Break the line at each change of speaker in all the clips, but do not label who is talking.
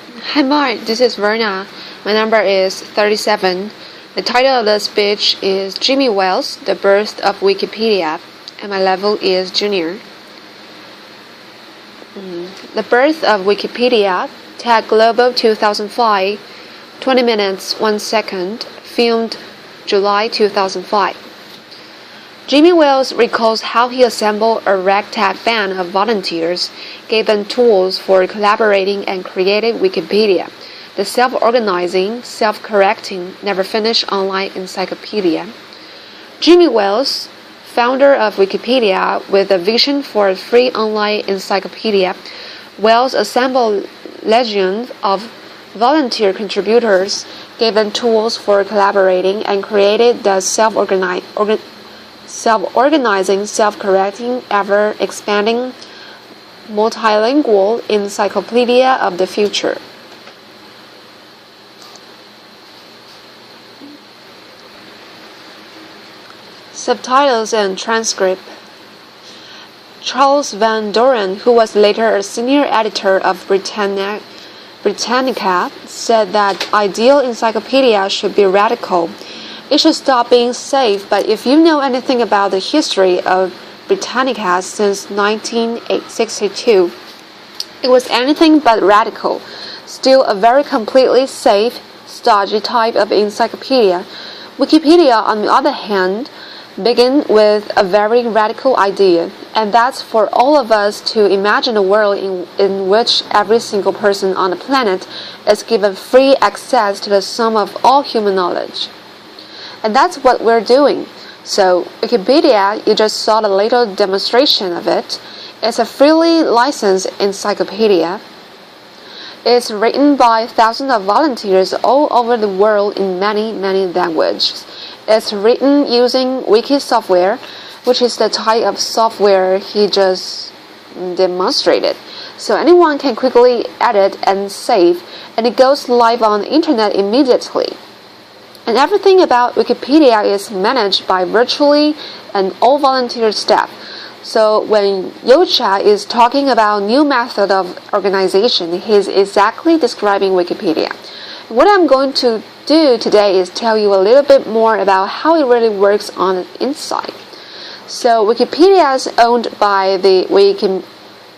Hi Mark, this is Verna. My number is 37. The title of the speech is Jimmy Wales, The Birth of Wikipedia, and my level is junior. The Birth of Wikipedia, Tag Global 2005, 20 minutes, 1 second, filmed July 2005. Jimmy Wales recalls how he assembled a ragtag band of volunteers, gave them tools for collaborating and created Wikipedia, the self-organizing, self-correcting, never-finished online encyclopedia. Jimmy Wales, founder of Wikipedia with a vision for a free online encyclopedia, Wales assembled legions of volunteer contributors, gave them tools for collaborating, and created the self-organizing, self-correcting, ever-expanding, multilingual encyclopedia of the future. Subtitles and transcript. Charles Van Doren, who was later a senior editor of Britannica, said that ideal encyclopedia should be radical. It should stop being safe, but if you know anything about the history of Britannica since 1962, it was anything but radical. Still a very completely safe, stodgy type of encyclopedia. Wikipedia, on the other hand, began with a very radical idea, and that's for all of us to imagine a world in which every single person on the planet is given free access to the sum of all human knowledge. And that's what we're doing. So Wikipedia, you just saw a little demonstration of it. It's a freely licensed encyclopedia. It's written by thousands of volunteers all over the world in many, many languages. It's written using Wiki software, which is the type of software he just demonstrated. So anyone can quickly edit and save, and it goes live on the internet immediately. And everything about Wikipedia is managed by virtually and all volunteer staff. So when Yocha is talking about new method of organization, he's exactly describing Wikipedia. What I'm going to do today is tell you a little bit more about how it really works on the inside. So Wikipedia is owned by the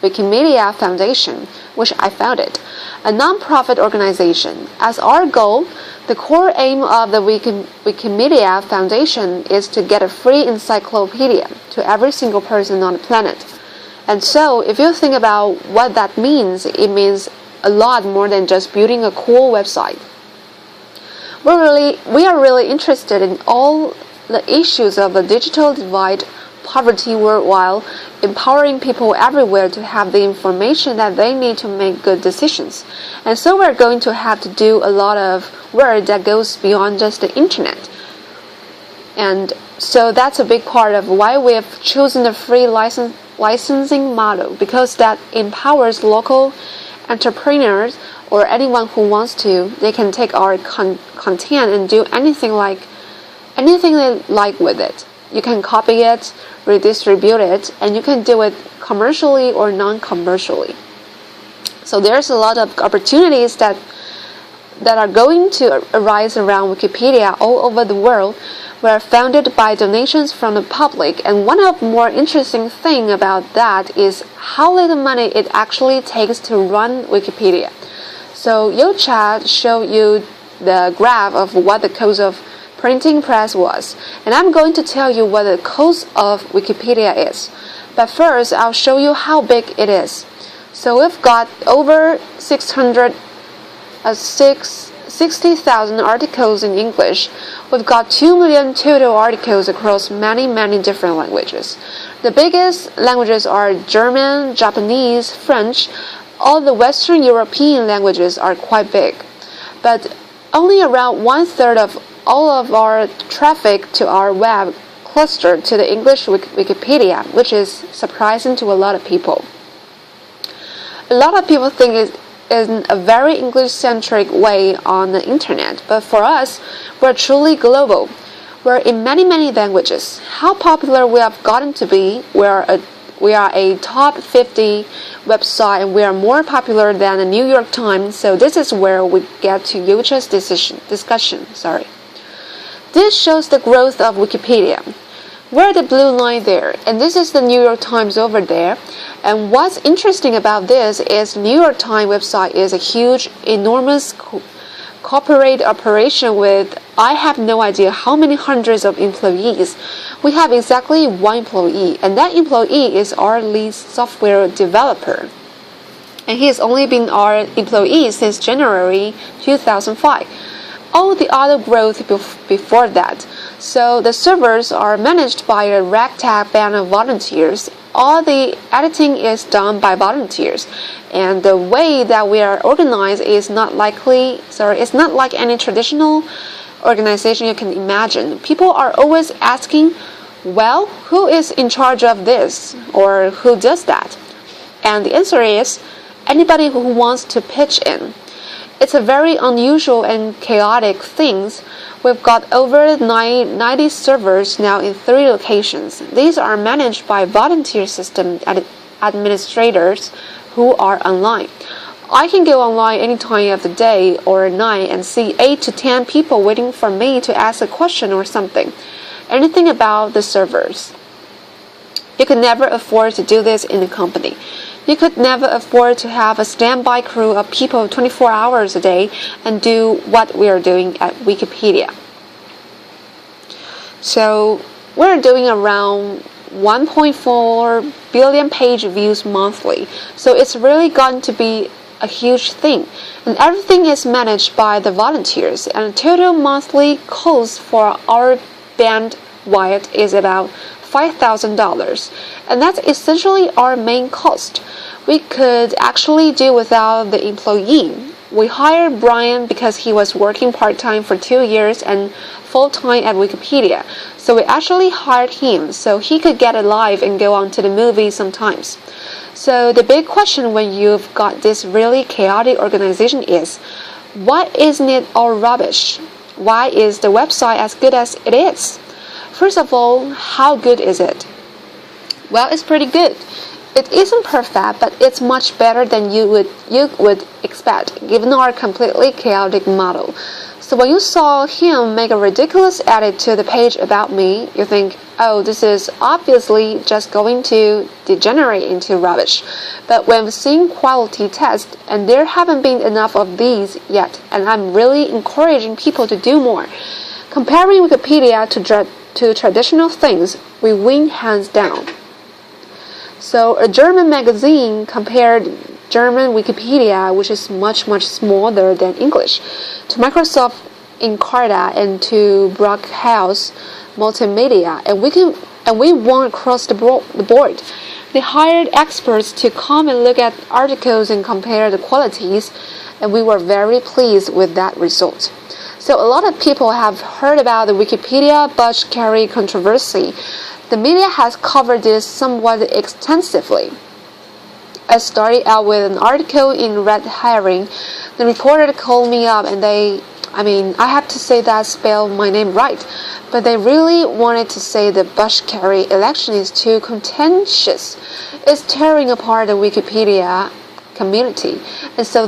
Wikimedia Foundation, which I founded, a non-profit organization. As our goal, the core aim of the Wikimedia Foundation is to get a free encyclopedia to every single person on the planet. And so, if you think about what that means, it means a lot more than just building a cool website. We are really interested in all the issues of the digital divide, poverty worldwide, empowering people everywhere to have the information that they need to make good decisions. And so we're going to have to do a lot of work that goes beyond just the internet. And so that's a big part of why we have chosen the free licensing model, because that empowers local entrepreneurs or anyone who wants to. They can take our content and do anything they like with it. You can copy it, redistribute it, and you can do it commercially or non-commercially. So there's a lot of opportunities that are going to arise around Wikipedia all over the world. We're founded by donations from the public, and one of the more interesting things about that is how little money it actually takes to run Wikipedia. So Yocha showed you the graph of what the cost of printing press was, and I'm going to tell you what the cost of Wikipedia is. But first, I'll show you how big it is. So we've got over 60,000 articles in English. We've got 2 million total articles across many, many different languages. The biggest languages are German, Japanese, French. All the Western European languages are quite big. But only around 1/3 of all of our traffic to our web clustered to the English Wikipedia, which is surprising to a lot of people. A lot of people think it's in a very English-centric way on the internet, but for us, we're truly global. We're in many, many languages. How popular we have gotten to be, We are a top 50 website and we are more popular than the New York Times, so this is where we get to Yucha's discussion. This shows the growth of Wikipedia. We're the blue line there, and this is the New York Times over there. And what's interesting about this is the New York Times website is a huge, enormous corporate operation with, I have no idea how many hundreds of employees. We have exactly one employee, and that employee is our lead software developer. And he has only been our employee since January 2005. All the other growth before that. So the servers are managed by a ragtag band of volunteers. All the editing is done by volunteers, and the way that we are organized is not it's not like any traditional organization you can imagine. People are always asking, well, who is in charge of this or who does that? And the answer is anybody who wants to pitch in. It's a very unusual and chaotic thing. We've got over 90 servers now in 3 locations. These are managed by volunteer system administrators who are online. I can go online any time of the day or night and see 8 to 10 people waiting for me to ask a question or something. Anything about the servers. You could never afford to do this in a company. You could never afford to have a standby crew of people 24 hours a day and do what we are doing at Wikipedia. So we're doing around 1.4 billion page views monthly. So it's really going to be a huge thing. And everything is managed by the volunteers. And the total monthly cost for our bandwidth is about $5,000, and that's essentially our main cost. We could actually do without the employee. We hired Brian because he was working part-time for 2 years and full-time at Wikipedia, so we actually hired him so he could get a life and go on to the movies sometimes. So the big question when you've got this really chaotic organization is, why isn't it all rubbish? Why is the website as good as it is? First of all, how good is it? Well, it's pretty good. It isn't perfect, but it's much better than you would expect, given our completely chaotic model. So when you saw him make a ridiculous edit to the page about me, you think, oh, this is obviously just going to degenerate into rubbish. But when seeing quality tests, and there haven't been enough of these yet, and I'm really encouraging people to do more. Comparing Wikipedia to traditional things, we win hands down. So a German magazine compared German Wikipedia, which is much smaller than English, to Microsoft Encarta and to Brockhaus Multimedia, and we won across the board. They hired experts to come and look at articles and compare the qualities, and we were very pleased with that result. So a lot of people have heard about the Wikipedia Bush Carey controversy. The media has covered this somewhat extensively. I started out with an article in Red Herring. The reporter called me up and I have to say that I spelled my name right, but they really wanted to say the Bush Carey election is too contentious. It's tearing apart the Wikipedia community. And so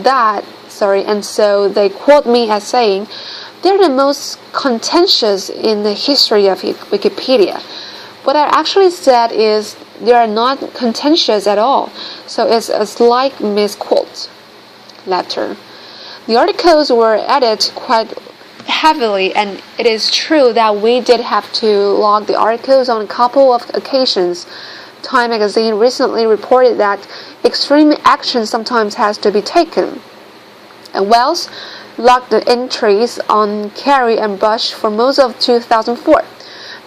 they quote me as saying, they're the most contentious in the history of Wikipedia. What I actually said is they are not contentious at all. So it's a slight misquote. Later, the articles were edited quite heavily, and it is true that we did have to log the articles on a couple of occasions. Time magazine recently reported that extreme action sometimes has to be taken. And Wells logged the entries on Carey and Bush for most of 2004.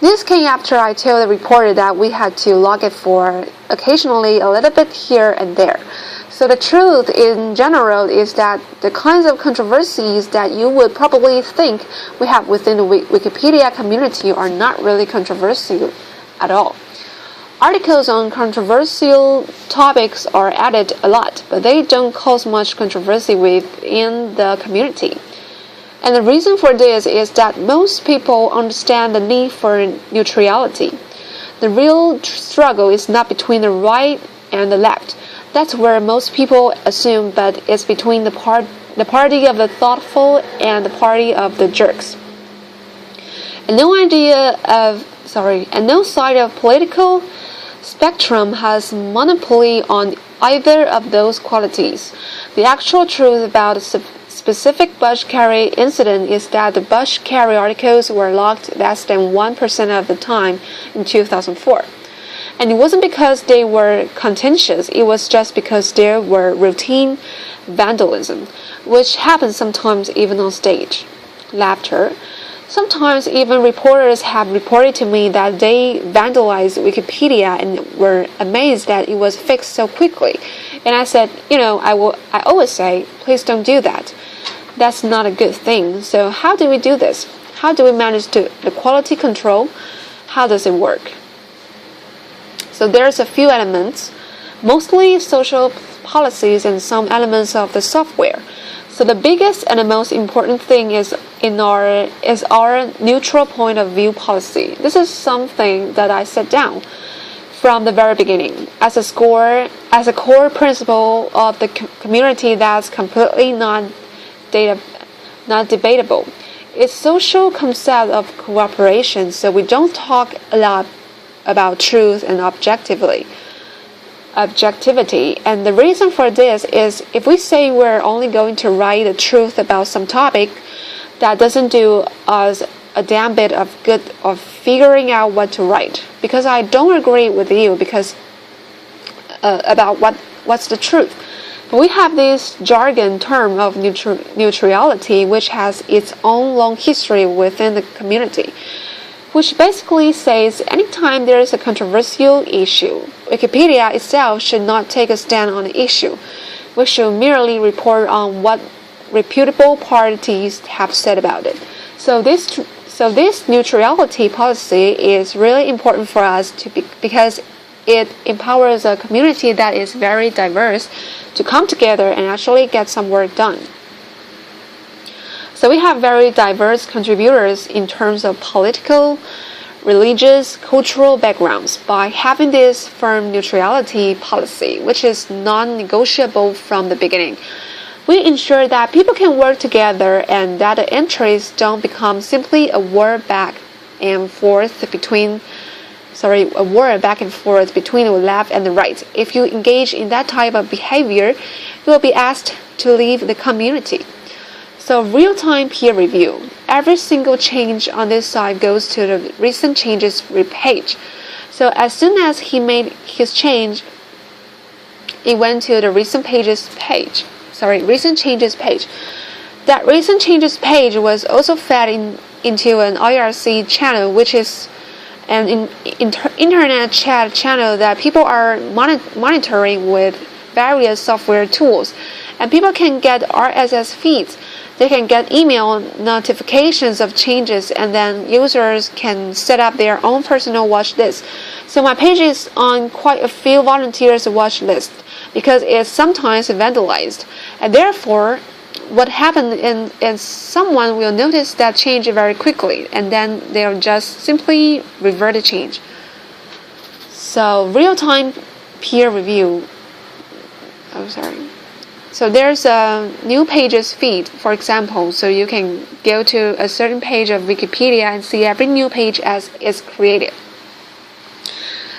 This came after I told the reporter that we had to log it for occasionally a little bit here and there. So the truth in general is that the kinds of controversies that you would probably think we have within the Wikipedia community are not really controversial at all. Articles on controversial topics are added a lot, but they don't cause much controversy within the community. And the reason for this is that most people understand the need for neutrality. The real struggle is not between the right and the left. That's where most people assume, but it's between the party of the thoughtful and the party of the jerks. And no side of political spectrum has monopoly on either of those qualities. The actual truth about a specific Bush Kerry incident is that the Bush Kerry articles were logged less than 1% of the time in 2004. And it wasn't because they were contentious, it was just because there were routine vandalism, which happens sometimes even on stage. Laughter. Sometimes even reporters have reported to me that they vandalized Wikipedia and were amazed that it was fixed so quickly. And I said, I always say, please don't do that. That's not a good thing. So how do we do this? How do we manage the quality control? How does it work? So there's a few elements, mostly social policies and some elements of the software. So the biggest and the most important thing is our neutral point of view policy. This is something that I set down from the very beginning as a core principle of the community that's completely not debatable. It's social concept of cooperation, so we don't talk a lot about truth and objectivity. And the reason for this is if we say we're only going to write the truth about some topic, that doesn't do us a damn bit of good of figuring out what to write. Because I don't agree with you about what's the truth. But we have this jargon term of neutrality, which has its own long history within the community, which basically says anytime there is a controversial issue, Wikipedia itself should not take a stand on the issue. We should merely report on what reputable parties have said about it. So this neutrality policy is really important for us because it empowers a community that is very diverse to come together and actually get some work done. So we have very diverse contributors in terms of political, religious, cultural backgrounds. By having this firm neutrality policy, which is non-negotiable from the beginning, we ensure that people can work together and that the entries don't become simply a war back and forth between the left and the right. If you engage in that type of behavior, you will be asked to leave the community. So real-time peer review. Every single change on this side goes to the recent changes page. So as soon as he made his change, it went to the recent changes page. That recent changes page was also fed into an IRC channel, which is an internet chat channel that people are monitoring with various software tools. And people can get RSS feeds. They can get email notifications of changes, and then users can set up their own personal watch list. So my page is on quite a few volunteers' watch list because it's sometimes vandalized. And therefore, what happened is someone will notice that change very quickly, and then they'll just simply revert the change. So real-time peer review. So there's a new pages feed, for example, so you can go to a certain page of Wikipedia and see every new page as it's created.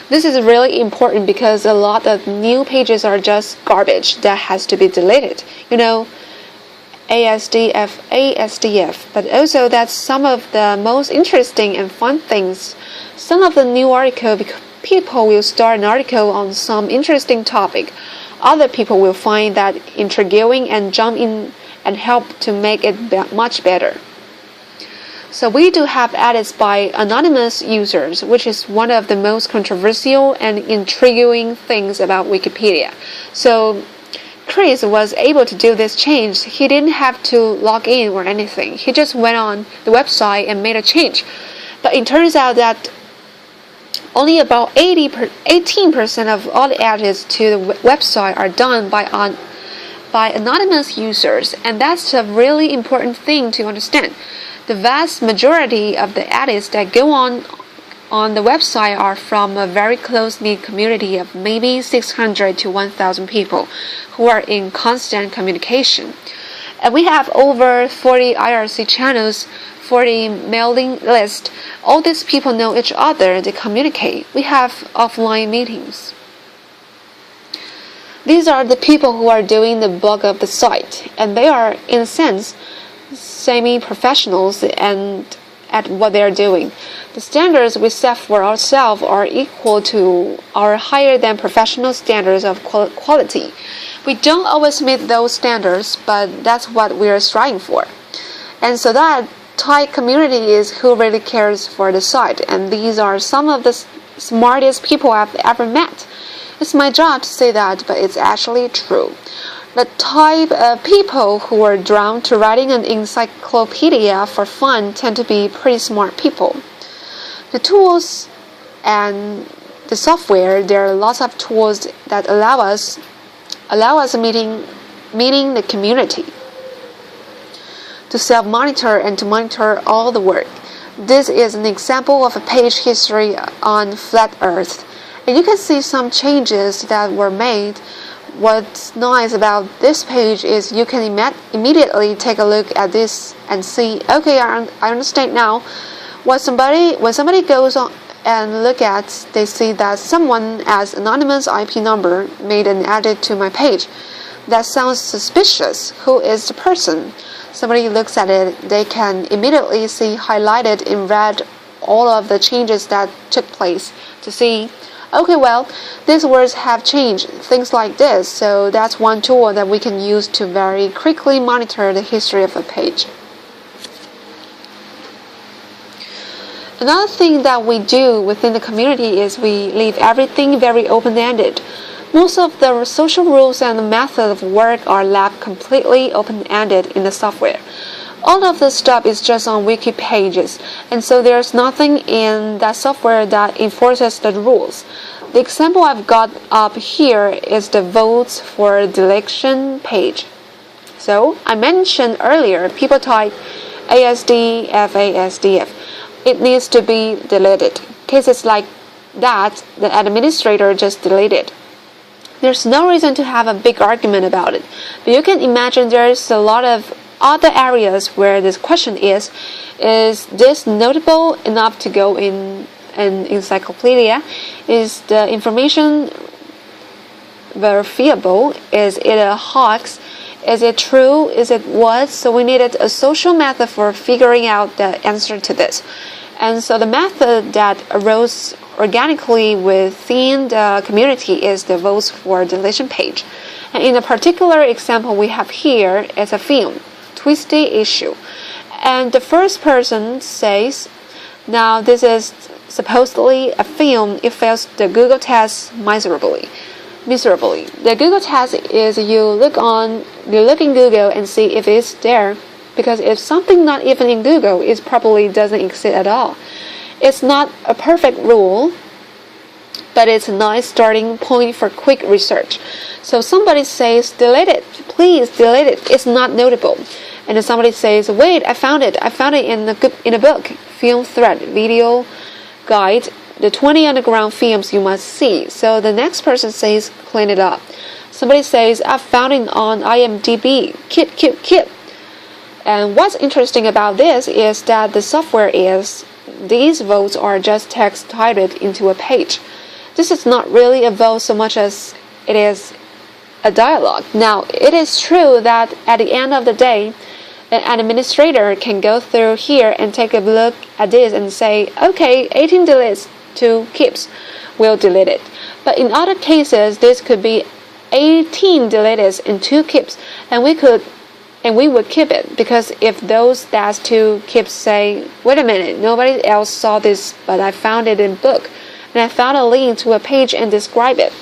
This is really important because a lot of new pages are just garbage that has to be deleted. ASDF, but also that's some of the most interesting and fun things. Some of the new people will start an article on some interesting topic. Other people will find that intriguing and jump in and help to make it much better. So we do have edits by anonymous users, which is one of the most controversial and intriguing things about Wikipedia. So Chris was able to do this change. He didn't have to log in or anything. He just went on the website and made a change. But it turns out that only about 18% of all the edits to the website are done by anonymous users, and that's a really important thing to understand. The vast majority of the edits that go on on the website are from a very close-knit community of maybe 600 to 1,000 people who are in constant communication. And we have over 40 IRC channels, 40 mailing lists. All these people know each other, they communicate. We have offline meetings. These are the people who are doing the bulk of the site, and they are, in a sense, semi-professionals and at what they are doing. The standards we set for ourselves are equal to or higher than professional standards of quality. We don't always meet those standards, but that's what we are striving for. And so that tight community is who really cares for the site, and these are some of the smartest people I've ever met. It's my job to say that, but it's actually true. The type of people who are drawn to writing an encyclopedia for fun tend to be pretty smart people. The tools and the software, there are lots of tools that allow us meeting the community, to self-monitor and to monitor all the work. This is an example of a page history on flat Earth. And you can see some changes that were made. What's nice about this page is you can immediately take a look at this and see, okay, I understand now. When somebody goes on and look at, they see that someone as anonymous IP number made an edit to my page. That sounds suspicious. Who is the person? Somebody looks at it, they can immediately see highlighted in red all of the changes that took place to see, okay, well, these words have changed, things like this. So that's one tool that we can use to very quickly monitor the history of a page. Another thing that we do within the community is we leave everything very open-ended. Most of the social rules and the method of work are left completely open-ended in the software. All of this stuff is just on wiki pages, and so there's nothing in that software that enforces the rules. The example I've got up here is the votes for deletion page. So I mentioned earlier, people type ASD, FASDF. It needs to be deleted. Cases like that, the administrator just deleted. There's no reason to have a big argument about it, but you can imagine there's a lot of other areas where this question is this notable enough to go in an encyclopedia? Is the information verifiable? Is it a hoax? Is it true? Is it what? So we needed a social method for figuring out the answer to this. And so the method that arose organically within the community is the votes for deletion page. And in a particular example we have here is a film, Twisty Issue. And the first person says, now this is supposedly a film, it fails the Google test miserably. The Google test is you look in Google and see if it's there, because if something not even in Google, it probably doesn't exist at all. It's not a perfect rule, but it's a nice starting point for quick research. So somebody says, delete it, please delete it, it's not notable. And then somebody says, wait, I found it in a book, film thread, video guide, the 20 underground films you must see. So the next person says, clean it up. Somebody says, I found it on IMDb, keep. And what's interesting about this is that the software these votes are just text typed into a page. This is not really a vote so much as it is a dialogue. Now, it is true that at the end of the day, an administrator can go through here and take a look at this and say, okay, 18 deletes, 2 keeps, we'll delete it. But in other cases, this could be 18 deleted and 2 keeps, and we would keep it, because if those last 2 keeps say, wait a minute, nobody else saw this, but I found it in book, and I found a link to a page and describe it,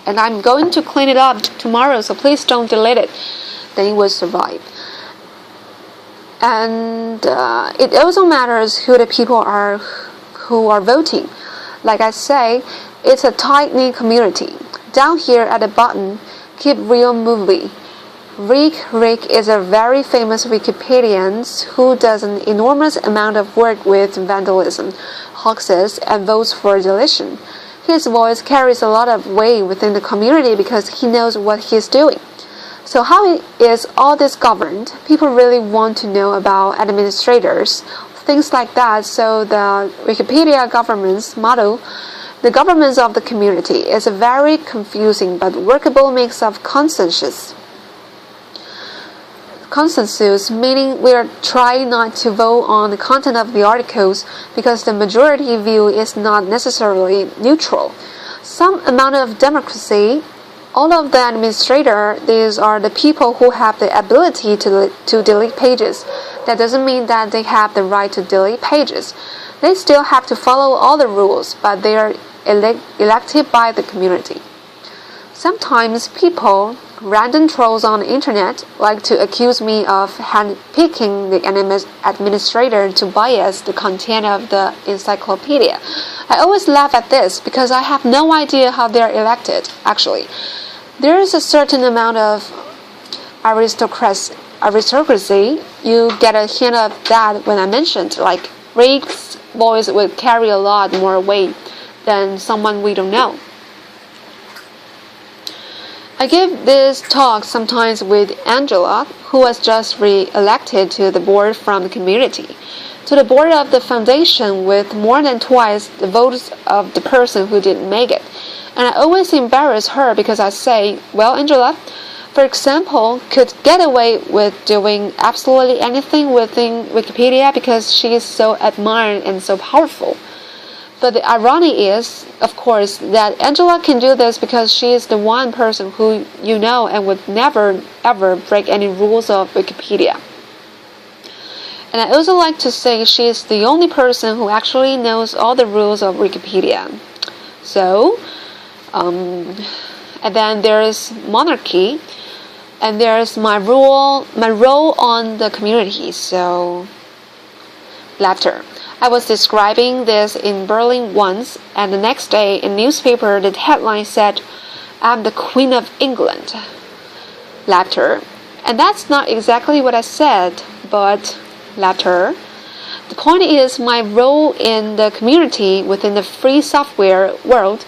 and I'm going to clean it up tomorrow, so please don't delete it, then it will survive. And it also matters who the people are who are voting. Like I say, it's a tight-knit community. Down here at the bottom, keep real movie. Rick is a very famous Wikipedian who does an enormous amount of work with vandalism, hoaxes and votes for deletion. His voice carries a lot of weight within the community because he knows what he's doing. So how is all this governed? People really want to know about administrators, things like that. So the Wikipedia government's motto, the governance of the community, is a very confusing but workable mix of consensus, meaning we are trying not to vote on the content of the articles because the majority view is not necessarily neutral. Some amount of democracy. All of the administrators, these are the people who have the ability to delete pages. That doesn't mean that they have the right to delete pages. They still have to follow all the rules, but they are elected by the community. Sometimes people, random trolls on the internet, like to accuse me of handpicking the administrator to bias the content of the encyclopedia. I always laugh at this because I have no idea how they are elected, actually. There is a certain amount of aristocracy. You get a hint of that when I mentioned, like Rick's voice would carry a lot more weight than someone we don't know. I give this talk sometimes with Angela, who was just re-elected to the board from the community, to the board of the foundation with more than twice the votes of the person who didn't make it. And I always embarrass her because I say, well, Angela, for example, could get away with doing absolutely anything within Wikipedia because she is so admired and so powerful. But the irony is, of course, that Angela can do this because she is the one person who you know and would never, ever break any rules of Wikipedia. And I also like to say she is the only person who actually knows all the rules of Wikipedia. So, and then there's monarchy, and there's my role on the community. So, laughter. I was describing this in Berlin once, and the next day in newspaper the headline said, "I'm the Queen of England." Laughter. And that's not exactly what I said, but laughter. The point is my role in the community within the free software world.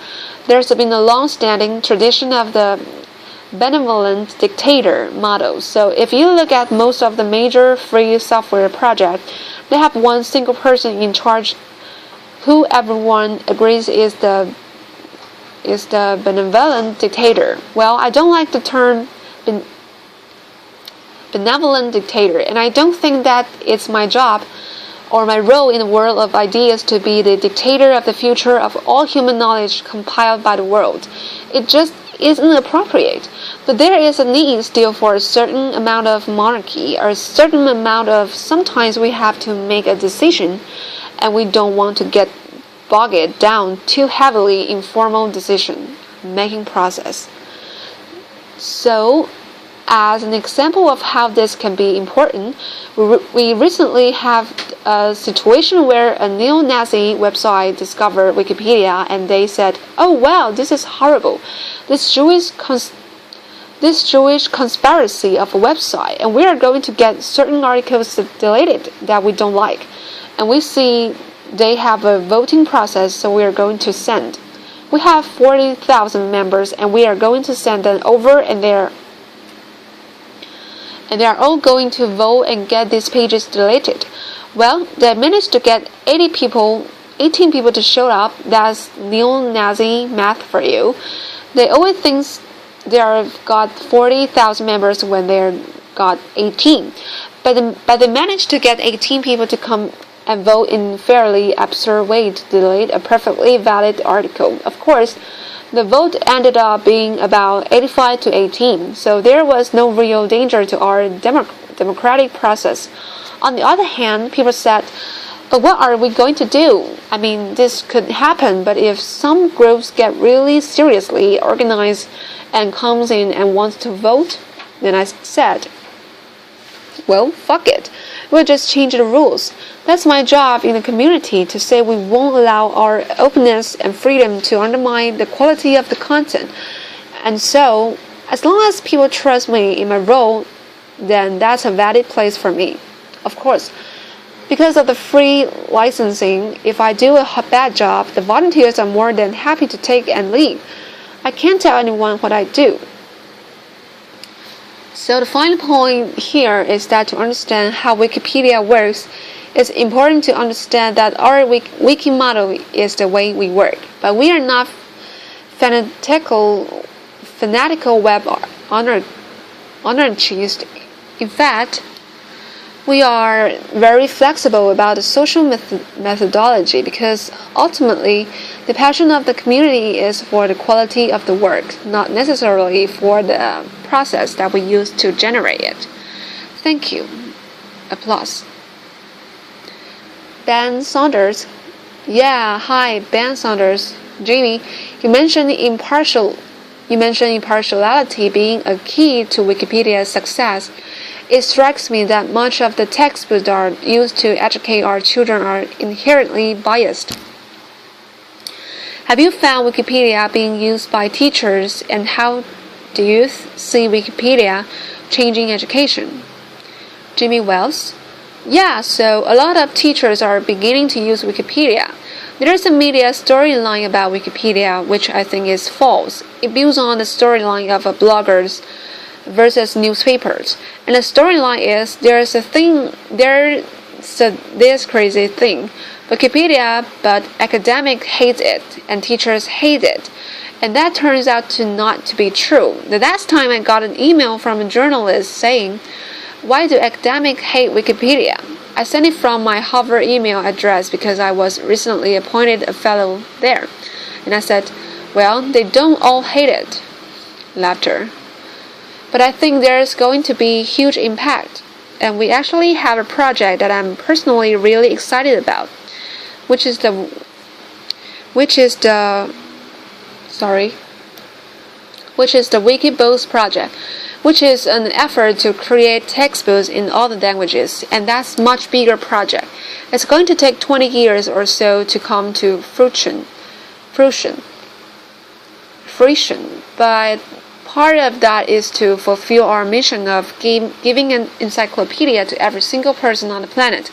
There's been a long-standing tradition of the benevolent dictator model. So if you look at most of the major free software projects, they have one single person in charge who everyone agrees is the benevolent dictator. Well, I don't like the term benevolent dictator, and I don't think that it's my job or my role in the world of ideas to be the dictator of the future of all human knowledge compiled by the world. It just isn't appropriate. But there is a need still for a certain amount of monarchy, or a certain amount of sometimes we have to make a decision and we don't want to get bogged down too heavily in formal decision making process. So, as an example of how this can be important, we recently have a situation where a neo-Nazi website discovered Wikipedia and they said, "Oh wow, this is horrible. This Jewish conspiracy of a website, and we are going to get certain articles deleted that we don't like." And we see they have a voting process, so we are going to send. We have 40,000 members, and we are going to send them over, and they are all going to vote and get these pages deleted. Well, they managed to get 18 people to show up. That's neo-Nazi math for you. They always think they've got 40,000 members when they've got 18. But they managed to get 18 people to come and vote in a fairly absurd way to delete a perfectly valid article. Of course, the vote ended up being about 85 to 18, so there was no real danger to our democratic process. On the other hand, people said, but what are we going to do? I mean, this could happen, but if some groups get really seriously organized and comes in and wants to vote, then I said, well, fuck it. We'll just change the rules. That's my job in the community, to say we won't allow our openness and freedom to undermine the quality of the content. And so, as long as people trust me in my role, then that's a valid place for me. Of course, Because of the free licensing, if I do a bad job, the volunteers are more than happy to take and leave. I can't tell anyone what I do. So the final point here is that to understand how Wikipedia works, it's important to understand that our wiki model is the way we work. But we are not fanatical web anarchists. In fact, we are very flexible about the social methodology because ultimately the passion of the community is for the quality of the work, not necessarily for the process that we use to generate it. Thank you. Applause. Ben Saunders. Yeah, hi, Ben Saunders. Jamie, you mentioned impartiality being a key to Wikipedia's success. It strikes me that much of the textbooks that are used to educate our children are inherently biased. Have you found Wikipedia being used by teachers, and how do you see Wikipedia changing education? Jimmy Wells. Yeah, so a lot of teachers are beginning to use Wikipedia. There's a media storyline about Wikipedia which I think is false. It builds on the storyline of bloggers versus newspapers. And the storyline is there's this crazy thing, Wikipedia, but academics hate it and teachers hate it. And that turns out to not to be true. The last time I got an email from a journalist saying, "Why do academics hate Wikipedia?" I sent it from my Harvard email address because I was recently appointed a fellow there. And I said, well, they don't all hate it. Laughter. But I think there's going to be huge impact. And we actually have a project that I'm personally really excited about, which is the Wikibooks project, which is an effort to create textbooks in all the languages, and that's a much bigger project. It's going to take 20 years or so to come to fruition. But part of that is to fulfill our mission of giving an encyclopedia to every single person on the planet.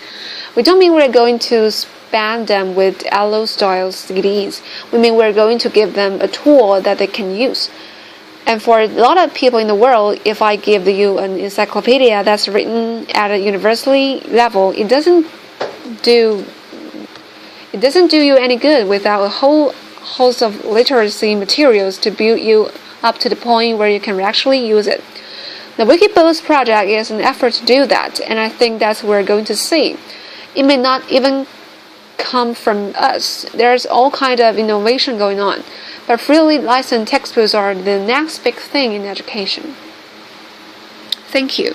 We don't mean we're going to spam them with Allo-style CDs. We mean we're going to give them a tool that they can use. And for a lot of people in the world, if I give you an encyclopedia that's written at a university level, it doesn't do you any good without a whole host of literacy materials to build you up to the point where you can actually use it. The Wikibooks project is an effort to do that, and I think that's what we're going to see. It may not even come from us. There's all kind of innovation going on. But freely licensed textbooks are the next big thing in education. Thank you.